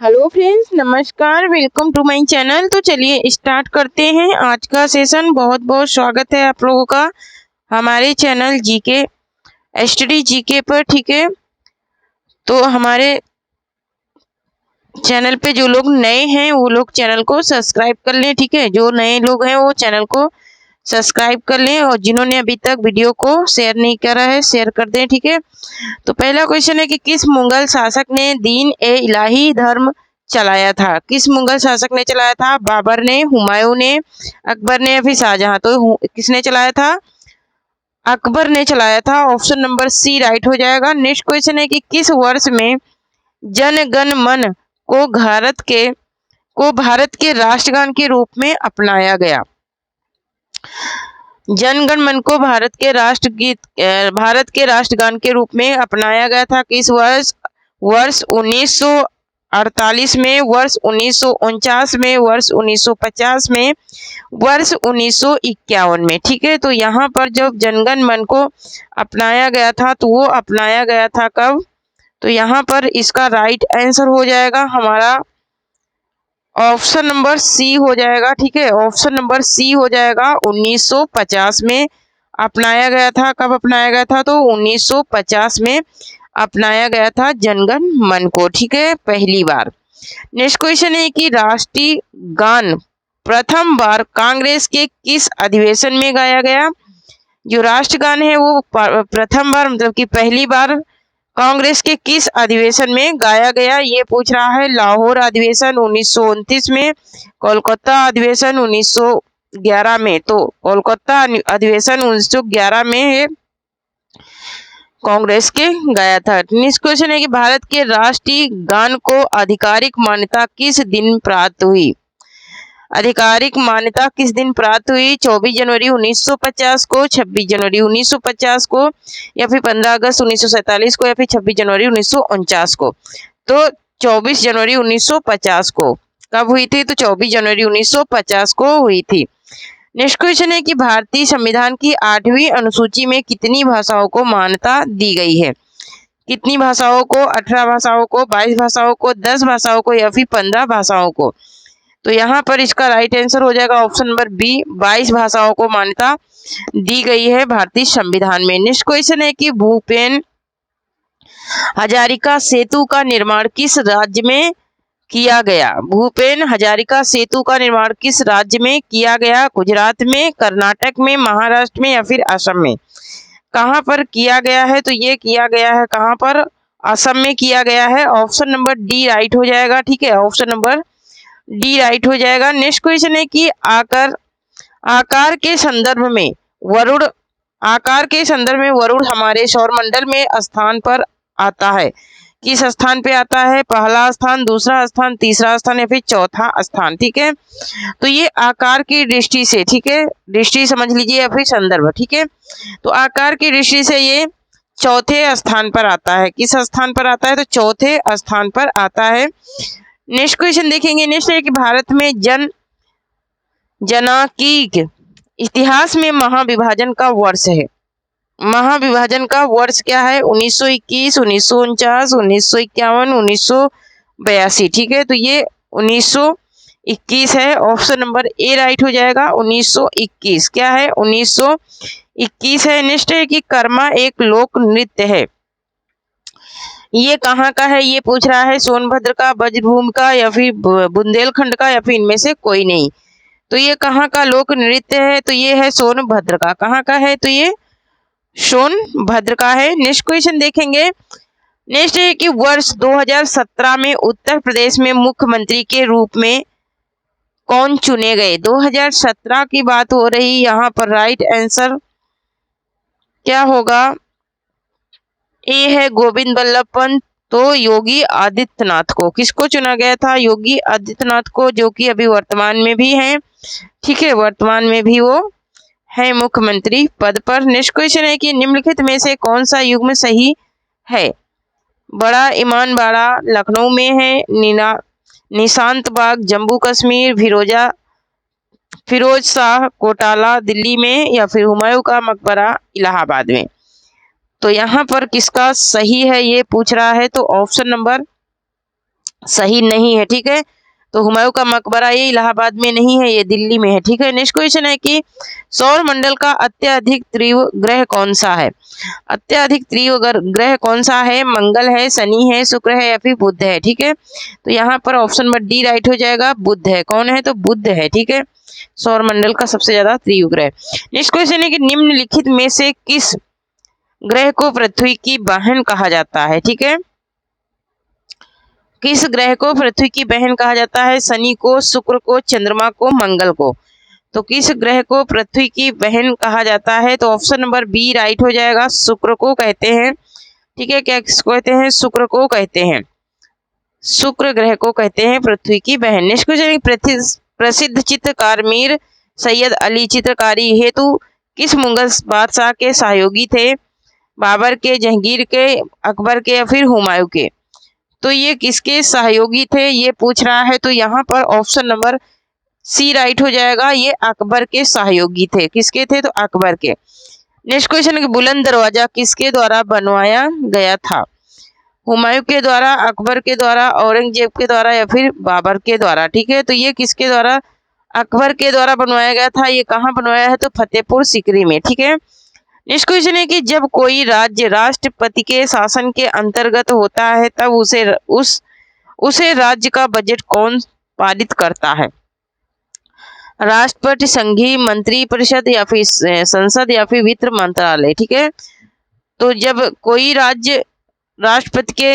Hello friends, नमस्कार। Welcome to my channel. तो चलिए स्टार्ट करते हैं आज का सेशन। बहुत बहुत स्वागत है आप लोगों का हमारे चैनल जीके स्टडी जीके पर। ठीक है, तो हमारे चैनल पे जो लोग नए हैं वो लोग चैनल को सब्सक्राइब कर लें। ठीक है, जो नए लोग हैं वो चैनल को सब्सक्राइब कर लें, और जिन्होंने अभी तक वीडियो को शेयर नहीं करा है शेयर कर दें। ठीक है, तो पहला क्वेश्चन है कि किस मुगल शासक ने दीन ए इलाही धर्म चलाया था? किस मुगल शासक ने चलाया था? बाबर ने, हुमायूं ने, अकबर ने या फिर शाहजहां? तो किसने चलाया था? अकबर ने चलाया था। ऑप्शन नंबर सी राइट हो जाएगा। नेक्स्ट क्वेश्चन है कि किस वर्ष में जन गण मन भारत के राष्ट्रगान के रूप में अपनाया गया? जनगण मन को भारत के राष्ट्रगान के रूप में अपनाया गया था। किस वर्ष? वर्ष 1948 में, वर्ष 1949 में, वर्ष 1950 में, वर्ष 1951 में। ठीक है, तो यहाँ पर जब जनगण मन को अपनाया गया था तो वो अपनाया गया था कब? तो यहाँ पर इसका राइट आंसर हो जाएगा हमारा ऑप्शन नंबर सी हो जाएगा। ठीक है, ऑप्शन नंबर सी हो जाएगा। 1950 में अपनाया गया था। कब अपनाया गया था? तो 1950 में अपनाया गया था जनगण मन को। ठीक है, पहली बार। नेक्स्ट क्वेश्चन है कि राष्ट्रीय गान प्रथम बार कांग्रेस के किस अधिवेशन में गाया गया? जो राष्ट्रगान है वो प्रथम बार मतलब कि पहली बार कांग्रेस के किस अधिवेशन में गाया गया, ये पूछ रहा है। लाहौर अधिवेशन 1929 में, कोलकाता अधिवेशन 1911 में। तो कोलकाता अधिवेशन 1911 में कांग्रेस के गाया था। नेक्स्ट क्वेश्चन है कि भारत के राष्ट्रीय गान को आधिकारिक मान्यता किस दिन प्राप्त हुई? आधिकारिक मान्यता किस दिन प्राप्त हुई? 24 जनवरी 1950 को, 26 जनवरी 1950 को, या फिर 15 अगस्त 1947 को, या फिर 26 जनवरी 1949 को? तो 24 जनवरी 1950 को। कब हुई थी? तो 24 जनवरी 1950 को हुई थी। नेक्स्ट क्वेश्चन है कि भारतीय संविधान की 8वीं अनुसूची में कितनी भाषाओं को मान्यता दी गई है? कितनी भाषाओं को? 18 भाषाओं को, 22 भाषाओं को, 10 भाषाओं को, या फिर 15 भाषाओं को? तो यहाँ पर इसका राइट आंसर हो जाएगा ऑप्शन नंबर बी, 22 भाषाओं को मान्यता दी गई है भारतीय संविधान में। नेक्स्ट क्वेश्चन है कि भूपेन हजारिका सेतु का निर्माण किस राज्य में किया गया? भूपेन हजारिका सेतु का निर्माण किस राज्य में किया गया? गुजरात में, कर्नाटक में, महाराष्ट्र में, या फिर असम में? कहाँ पर किया गया है? तो ये किया गया है कहाँ पर? असम में किया गया है। ऑप्शन नंबर डी राइट हो जाएगा। ठीक है, ऑप्शन नंबर डी राइट हो जाएगा। नेक्स्ट क्वेश्चन है कि आकार के संदर्भ में वरुण हमारे सौरमंडल में स्थान पर आता है। किस स्थान पे आता है? पहला स्थान, दूसरा स्थान, तीसरा स्थान, या फिर चौथा स्थान? ठीक है, तो ये आकार की दृष्टि से, ठीक है, दृष्टि समझ लीजिए या फिर संदर्भ। ठीक है, तो आकार की दृष्टि से ये चौथे स्थान पर आता है। किस स्थान पर आता है? तो चौथे स्थान पर आता है। नेक्स्ट क्वेश्चन देखेंगे। नेक्स्ट है कि भारत में जनाकीक इतिहास में महाविभाजन का वर्ष है। महाविभाजन का वर्ष क्या है? 1921, 1949, 1951, 1982। ठीक है, तो ये 1921 है। ऑप्शन नंबर ए राइट हो जाएगा। 1921 क्या है? 1921 है। नेक्स्ट है कि कर्मा एक लोक नृत्य है। ये कहाँ का है? ये पूछ रहा है। सोनभद्र का, ब्रजभूमि का, या फिर बुंदेलखंड का, या फिर इनमें से कोई नहीं? तो ये कहाँ का लोक नृत्य है? तो ये है सोनभद्र का। कहाँ का है? तो ये सोनभद्र का है। नेक्स्ट क्वेश्चन देखेंगे। नेक्स्ट है कि वर्ष 2017 में उत्तर प्रदेश में मुख्यमंत्री के रूप में कौन चुने गए? 2017 की बात हो रही। यहाँ पर राइट आंसर क्या होगा? ए है गोविंद बल्लभ पंत। तो योगी आदित्यनाथ को। किसको चुना गया था? योगी आदित्यनाथ को, जो कि अभी वर्तमान में भी हैं। ठीक है, वर्तमान में भी वो है मुख्यमंत्री पद पर। नेक्स्ट क्वेश्चन है कि निम्नलिखित में से कौन सा युग्म सही है? बड़ा इमामबाड़ा लखनऊ में है, निशांत बाग जम्मू कश्मीर, फिरोज शाह कोटाला दिल्ली में, या फिर हुमायूं का मकबरा इलाहाबाद में? तो यहाँ पर किसका सही है ये पूछ रहा है। तो ऑप्शन नंबर सही नहीं है, ठीक है। तो हुमायूं का मकबरा ये इलाहाबाद में नहीं है, ये दिल्ली में है, ठीक है। नेक्स्ट क्वेश्चन है कि सौर मंडल का अत्यधिक तीव्र ग्रह कौन सा है? अत्यधिक तीव्र ग्रह कौन सा है? मंगल है, शनि है, शुक्र है या फिर बुध है, ठीक है। तो यहाँ पर ऑप्शन नंबर डी राइट हो जाएगा, बुध है। कौन है? तो बुध है, ठीक है, सौर मंडल का सबसे ज्यादा तीव्र ग्रह। नेक्स्ट क्वेश्चन है कि निम्नलिखित में से किस ग्रह को पृथ्वी की बहन कहा जाता है? ठीक है, किस ग्रह को पृथ्वी की बहन कहा जाता है? शनि को, शुक्र को, चंद्रमा को, मंगल को। तो किस ग्रह को पृथ्वी की बहन कहा जाता है? तो ऑप्शन नंबर बी राइट हो जाएगा, शुक्र को कहते हैं, ठीक है। क्या किसको कहते हैं? शुक्र को कहते हैं, शुक्र ग्रह को कहते हैं पृथ्वी की बहन। नेक्स्ट क्वेश्चन, प्रसिद्ध चित्रकार मीर सैयद अली चित्रकारी हेतु किस मुगल बादशाह के सहयोगी थे? बाबर के, जहांगीर के, अकबर के या फिर हुमायूं के? तो ये किसके सहयोगी थे ये पूछ रहा है, तो यहाँ पर ऑप्शन नंबर सी राइट हो जाएगा, ये अकबर के सहयोगी थे। किसके थे? तो अकबर के। नेक्स्ट क्वेश्चन है, बुलंद दरवाजा किसके द्वारा बनवाया गया था? हुमायूं के द्वारा, अकबर के द्वारा, औरंगजेब के द्वारा या फिर बाबर के द्वारा, ठीक है। तो ये किसके द्वारा? अकबर के द्वारा बनवाया गया था। ये कहाँ बनवाया है? तो फतेहपुर सीकरी में, ठीक है। नेक्स्ट क्वेश्चन है कि जब कोई राज्य राष्ट्रपति के शासन के अंतर्गत होता है तब उसे राज्य का बजट कौन पारित करता है? राष्ट्रपति, संघीय मंत्री परिषद या फिर संसद या फिर वित्त मंत्रालय, ठीक है। तो जब कोई राज्य राष्ट्रपति के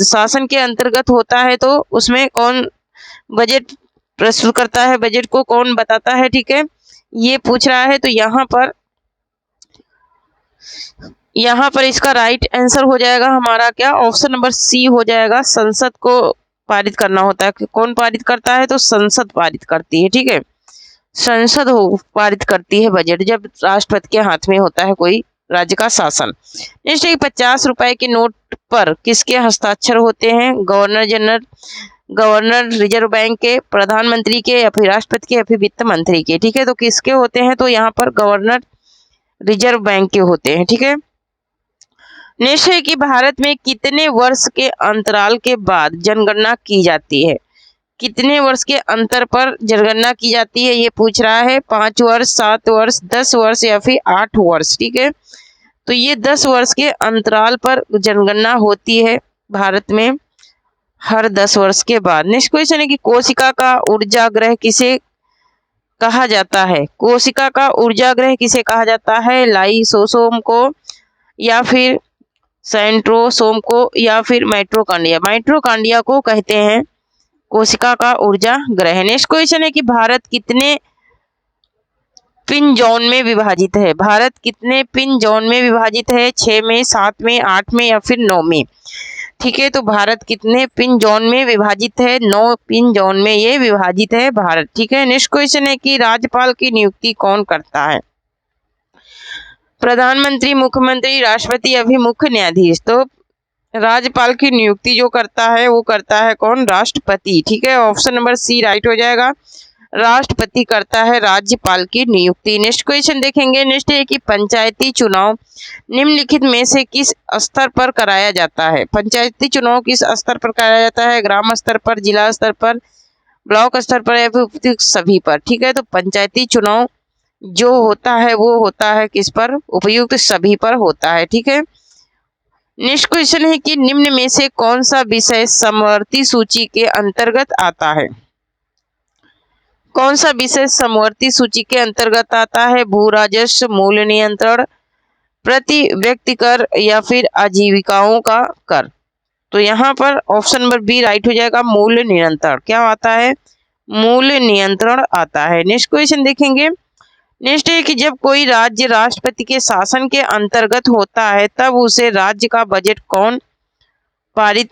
शासन के अंतर्गत होता है तो उसमें कौन बजट प्रस्तुत करता है? बजट को कौन बताता है, ठीक है, ये पूछ रहा है। तो यहाँ पर इसका राइट आंसर हो जाएगा हमारा क्या? ऑप्शन नंबर सी हो जाएगा, संसद को पारित करना होता है। कौन पारित करता है? तो संसद पारित करती है, ठीक है, संसद पारित करती है बजट जब राष्ट्रपति के हाथ में होता है कोई राज्य का शासन। नेक्स्ट है 50 रुपए के नोट पर किसके हस्ताक्षर होते हैं? Governor general, governor reserve bank के, प्रधानमंत्री के या फिर राष्ट्रपति के या फिर वित्त मंत्री के, ठीक है। तो किसके होते हैं? तो यहाँ पर गवर्नर रिजर्व बैंक के होते हैं, ठीक है। नेक्स्ट है कि भारत में कितने वर्ष के अंतराल के बाद जनगणना की जाती है? कितने वर्ष के अंतर पर जनगणना की जाती है ये पूछ रहा है। 5 वर्ष, 7 वर्ष, 10 वर्ष या फिर 8 वर्ष, ठीक है। तो ये 10 वर्ष के अंतराल पर जनगणना होती है भारत में, हर 10 वर्ष के बाद। नेक्स्ट क्वेश्चन है कि कोशिका का ऊर्जा ग्रह किसे कहा जाता है? कोशिका का ऊर्जा ग्रह किसे कहा जाता है? लाइसोसोम को या फिर सेंट्रोसोम को या फिर माइटोकॉन्ड्रिया को कहते हैं कोशिका का ऊर्जा ग्रह। नेक्स्ट क्वेश्चन है कि भारत कितने पिन जोन में विभाजित है? भारत कितने पिन जोन में विभाजित है? 6 में, 7 में, 8 में या फिर 9 में, ठीक है। तो भारत कितने पिन जोन में विभाजित है? 9 पिन जोन में ये विभाजित है भारत, ठीक है। नेक्स्ट क्वेश्चन है कि राज्यपाल की नियुक्ति कौन करता है? प्रधानमंत्री, मुख्यमंत्री, राष्ट्रपति या फिर मुख्य न्यायाधीश? तो राज्यपाल की नियुक्ति जो करता है वो करता है कौन? राष्ट्रपति, ठीक है। ऑप्शन नंबर सी राइट हो जाएगा, राष्ट्रपति करता है राज्यपाल की नियुक्ति। नेक्स्ट क्वेश्चन देखेंगे। नेक्स्ट है कि पंचायती चुनाव निम्नलिखित में से किस स्तर पर कराया जाता है? पंचायती चुनाव किस स्तर पर कराया जाता है? ग्राम स्तर पर, जिला स्तर पर, ब्लॉक स्तर पर या फिर सभी पर, ठीक है। तो पंचायती चुनाव जो होता है वो होता है किस पर? उपयुक्त सभी पर होता है, ठीक है। नेक्स्ट क्वेश्चन है कि निम्न में से कौन सा विषय समवर्ती सूची के अंतर्गत आता है? कौन सा विषय समवर्ती सूची के अंतर्गत आता है? भू राजस्व, मूल्य नियंत्रण, प्रति व्यक्ति कर या फिर आजीविकाओं का कर? तो यहाँ पर ऑप्शन नंबर बी राइट हो जाएगा, मूल्य नियंत्रण। क्या आता है? मूल्य नियंत्रण आता है। नेक्स्ट क्वेश्चन देखेंगे। नेक्स्ट है कि जब कोई राज्य राष्ट्रपति के शासन के अंतर्गत होता है तब उसे राज्य का बजट कौन पारित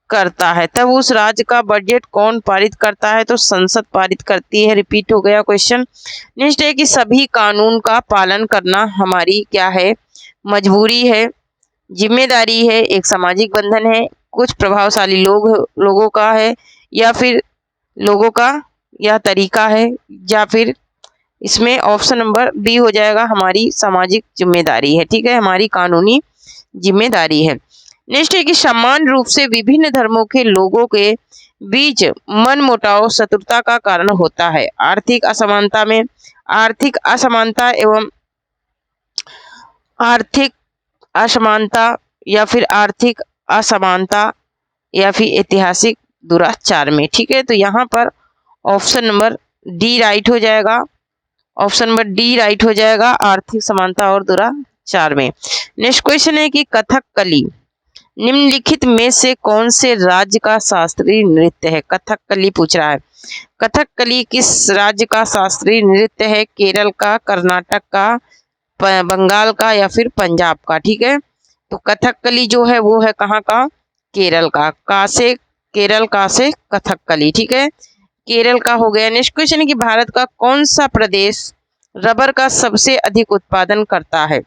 करता है? तब उस राज्य का बजट कौन पारित करता है? तो संसद पारित करती है। रिपीट हो गया क्वेश्चन। नेक्स्ट है कि सभी कानून का पालन करना हमारी क्या है? मजबूरी है, जिम्मेदारी है, एक सामाजिक बंधन है, कुछ प्रभावशाली लोगों का है या फिर लोगों का यह तरीका है, या फिर इसमें ऑप्शन नंबर बी हो जाएगा, हमारी सामाजिक जिम्मेदारी है, ठीक है, हमारी कानूनी जिम्मेदारी है। नेक्स्ट है कि समान रूप से विभिन्न धर्मों के लोगों के बीच मनमुटाव शत्रुता का कारण होता है। आर्थिक असमानता में आर्थिक असमानता एवं आर्थिक असमानता या फिर आर्थिक असमानता या फिर ऐतिहासिक दुराचार में। ठीक है, तो यहाँ पर ऑप्शन नंबर डी राइट हो जाएगा। ऑप्शन नंबर डी राइट हो जाएगा, आर्थिक समानता और दुराचार में। नेक्स्ट क्वेश्चन है कि कथकली निम्नलिखित में से कौन से राज्य का शास्त्रीय नृत्य है? कथकली पूछ रहा है। कथकली किस राज्य का शास्त्रीय नृत्य है? केरल का, कर्नाटक का, बंगाल का या फिर पंजाब का? ठीक है, तो कथकली जो है वो है कहाँ का? केरल का। केरल का से कथकली। ठीक है, केरल का हो गया। नेक्स्ट क्वेश्चन है कि भारत का कौन सा प्रदेश रबर का सबसे अधिक उत्पादन करता है?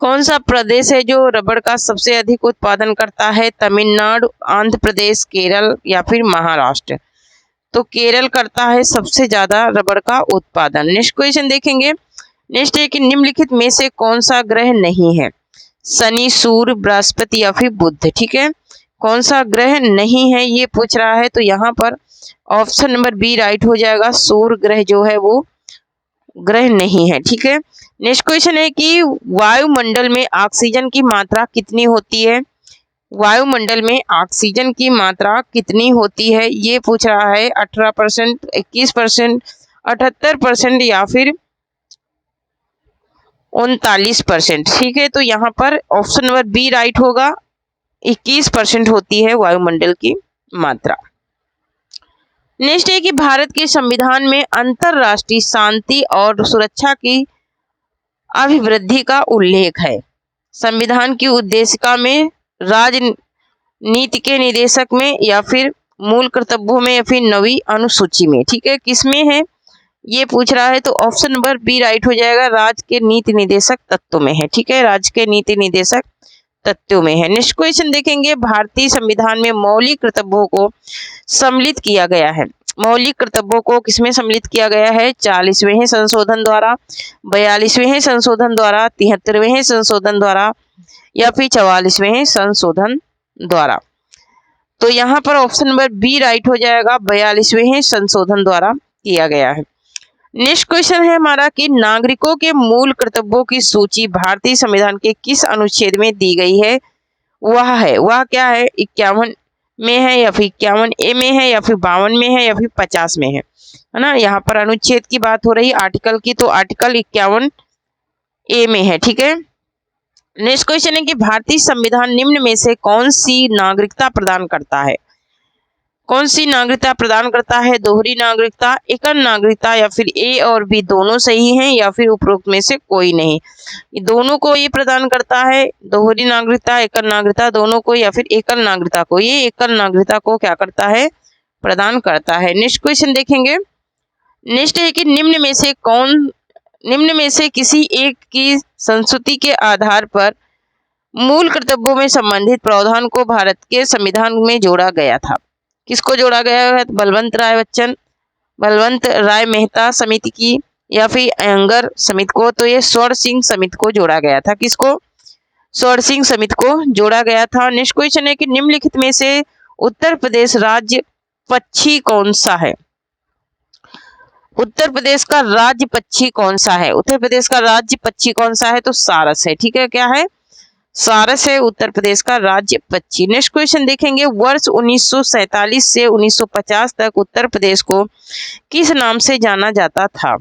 कौन सा प्रदेश है जो रबर का सबसे अधिक उत्पादन करता है? तमिलनाडु, आंध्र प्रदेश, केरल या फिर महाराष्ट्र? तो केरल करता है सबसे ज्यादा रबर का उत्पादन। नेक्स्ट क्वेश्चन देखेंगे। नेक्स्ट है कि निम्नलिखित में से कौन सा ग्रह नहीं है? शनि, सूर्य, बृहस्पति या फिर बुध? ठीक है, कौन सा ग्रह नहीं है ये पूछ रहा है, तो यहाँ पर ऑप्शन नंबर बी राइट हो जाएगा। सूर्य ग्रह जो है वो ग्रह नहीं है। ठीक है, नेक्स्ट क्वेश्चन है कि वायुमंडल में ऑक्सीजन की मात्रा कितनी होती है? वायुमंडल में ऑक्सीजन की मात्रा कितनी होती है ये पूछ रहा है। 18%, 21%, 78% या फिर 39%? ठीक है, तो यहाँ पर ऑप्शन नंबर बी राइट होगा, 21% होती है वायुमंडल की मात्रा। नेक्स्ट है कि भारत के संविधान में अंतरराष्ट्रीय शांति और सुरक्षा की अभिवृद्धि का उल्लेख है। संविधान की उद्देशिका में, राजनीति के निर्देशक में या फिर मूल कर्तव्यों में या फिर नवी अनुसूची में? ठीक है, किसमें है ये पूछ रहा है, तो ऑप्शन नंबर बी राइट हो जाएगा, राज्य के नीति निर्देशक तत्वों में है। ठीक है, राज्य के नीति निर्देशक तत्वों में है। नेक्स्ट क्वेश्चन देखेंगे। भारतीय संविधान में मौलिक कर्तव्यों को सम्मिलित किया गया है। मौलिक कर्तव्यों को किसमें सम्मिलित किया गया है? 40वें संशोधन द्वारा, 42वें संशोधन द्वारा, 73वें संशोधन द्वारा या फिर 44वें संशोधन द्वारा? तो यहाँ पर ऑप्शन नंबर बी राइट हो जाएगा, 42वें संशोधन द्वारा किया गया है। नेक्स्ट क्वेश्चन है हमारा कि नागरिकों के मूल कर्तव्यों की सूची भारतीय संविधान के किस अनुच्छेद में दी गई है? वह क्या है? 51 में है या फिर 51A में है या फिर 52 में है या फिर 50 में है ना? यहाँ पर अनुच्छेद की बात हो रही है आर्टिकल की, तो आर्टिकल 51A में है। ठीक है, नेक्स्ट क्वेश्चन है कि भारतीय संविधान निम्न में से कौन सी नागरिकता प्रदान करता है? कौन सी नागरिकता प्रदान करता है? दोहरी नागरिकता, एकल नागरिकता या फिर ए और बी दोनों सही हैं या फिर उपरोक्त में से कोई नहीं? दोनों को ये प्रदान करता है, दोहरी नागरिकता, एकल नागरिकता दोनों को, या फिर एकल नागरिकता को? ये एकल नागरिकता को क्या करता है? प्रदान करता है। नेक्स्ट क्वेश्चन देखेंगे। नेक्स्ट है कि निम्न में से किसी एक की संस्तुति के आधार पर मूल कर्तव्यों में संबंधित प्रावधान को भारत के संविधान में जोड़ा गया था? किसको जोड़ा गया है? बलवंत राय मेहता समिति की या फिर अयंगर समिति को? तो ये स्वर्ण सिंह समिति को जोड़ा गया था। किसको? स्वर्ण सिंह समिति को जोड़ा गया था। नेक्स्ट क्वेश्चन है कि निम्नलिखित में से उत्तर प्रदेश राज्य पक्षी कौन सा है? उत्तर प्रदेश का राज्य पक्षी कौन सा है? उत्तर प्रदेश का राज्य पक्षी कौन सा है? तो सारस है। ठीक है, क्या है? सारस है उत्तर प्रदेश का राज्य पक्षी। नेक्स्ट क्वेश्चन देखेंगे। वर्ष 1947 से 1950 तक उत्तर प्रदेश को किस नाम से जाना जाता था?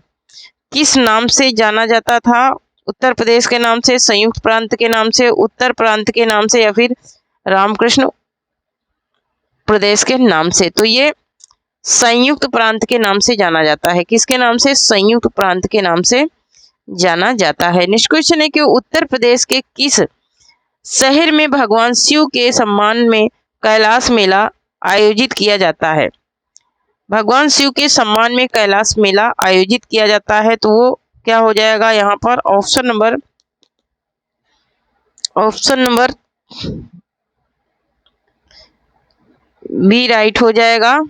किस नाम से जाना जाता था? उत्तर प्रदेश के नाम से, संयुक्त प्रांत के नाम से, उत्तर प्रांत के नाम से या फिर रामकृष्ण प्रदेश के नाम से? तो ये संयुक्त प्रांत के नाम से जाना जाता है। किसके नाम से? संयुक्त प्रांत के नाम से जाना जाता है। नेक्स्ट क्वेश्चन है कि उत्तर प्रदेश के किस शहर में भगवान शिव के सम्मान में कैलाश मेला आयोजित किया जाता है? भगवान शिव के सम्मान में कैलाश मेला आयोजित किया जाता है, तो वो क्या हो जाएगा यहाँ पर? ऑप्शन नंबर बी राइट हो जाएगा,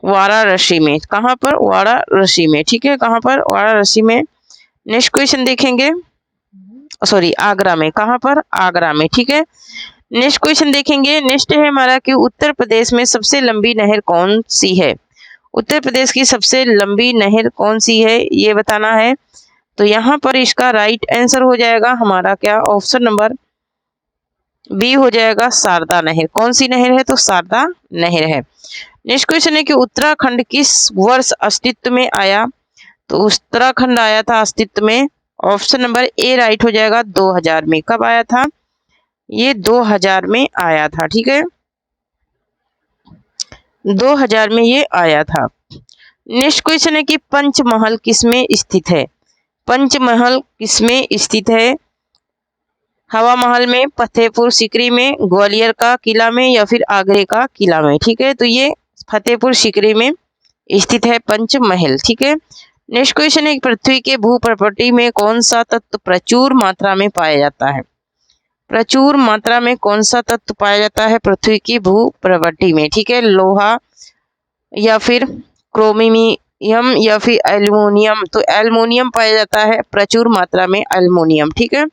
वाराणसी में। कहाँ पर? वाराणसी में। ठीक है, कहाँ पर? वाराणसी में। नेक्स्ट क्वेश्चन देखेंगे। सॉरी आगरा में, कहाँ पर, आगरा में, ठीक है। नेक्स्ट क्वेश्चन देखेंगे, नेक्स्ट है हमारा कि उत्तर प्रदेश में सबसे लंबी नहर कौन सी है। उत्तर प्रदेश की सबसे लंबी नहर कौन सी है ये बताना है। तो यहाँ पर इसका राइट आंसर हो जाएगा हमारा क्या, ऑप्शन नंबर बी हो जाएगा, शारदा नहर। कौन सी नहर है, तो शारदा नहर है। नेक्स्ट क्वेश्चन है कि उत्तराखंड किस वर्ष अस्तित्व में आया। तो उत्तराखंड आया था अस्तित्व में, ऑप्शन नंबर ए राइट हो जाएगा 2000 में। कब आया था, ये 2000 में आया था, ठीक है, 2000 में ये आया था। नेक्स्ट क्वेश्चन है कि पंचमहल किसमें स्थित है। पंचमहल किसमें स्थित है, हवा महल में, फतेहपुर सीकरी में, ग्वालियर का किला में, या फिर आगरे का किला में, ठीक है। तो ये फतेहपुर सीकरी में स्थित है पंचमहल, ठीक है। नेक्स्ट क्वेश्चन है पृथ्वी के भूप्रपटी में कौन सा तत्व प्रचुर मात्रा में पाया जाता है। प्रचुर मात्रा में कौन सा तत्व पाया जाता है पृथ्वी की भूप्रपटी में, ठीक है, लोहा या फिर क्रोमियम या फिर एल्युमिनियम। तो एल्युमिनियम पाया जाता है प्रचुर मात्रा में, एल्युमिनियम, ठीक है।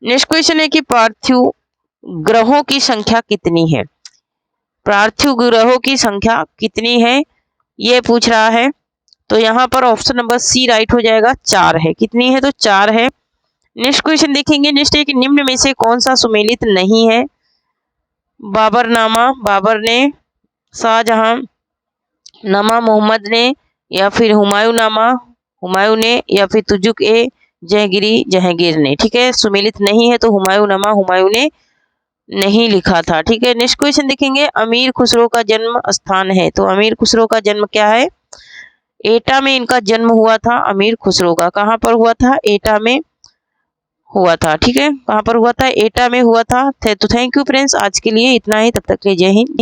नेक्स्ट क्वेश्चन है कि पार्थिव ग्रहों की संख्या कितनी है। पार्थिव ग्रहों की संख्या कितनी है ये पूछ रहा है। तो यहाँ पर ऑप्शन नंबर सी राइट हो जाएगा, 4 है। कितनी है, तो 4 है। नेक्स्ट क्वेश्चन देखेंगे, नेक्स्ट है कि निम्न में से कौन सा सुमेलित नहीं है। बाबरनामा, बाबर ने, शाहजहां नामा, मोहम्मद ने, या फिर हुमायूं नामा, हुमायूं ने, या फिर तुजुक ए जहांगीरी, जहांगीर ने, ठीक है। सुमेलित नहीं है तो हुमायूं नामा, हुमायूं ने नहीं लिखा था, ठीक है। नेक्स्ट क्वेश्चन देखेंगे, अमीर खुसरो का जन्म स्थान है। तो अमीर खुसरो का जन्म क्या है, एटा में इनका जन्म हुआ था अमीर खुसरो का। कहाँ पर हुआ था, एटा में हुआ था, ठीक है, कहाँ पर हुआ था, एटा में हुआ था। तो थैंक यू फ्रेंड्स, आज के लिए इतना ही, तब तक के लिए जय हिंद।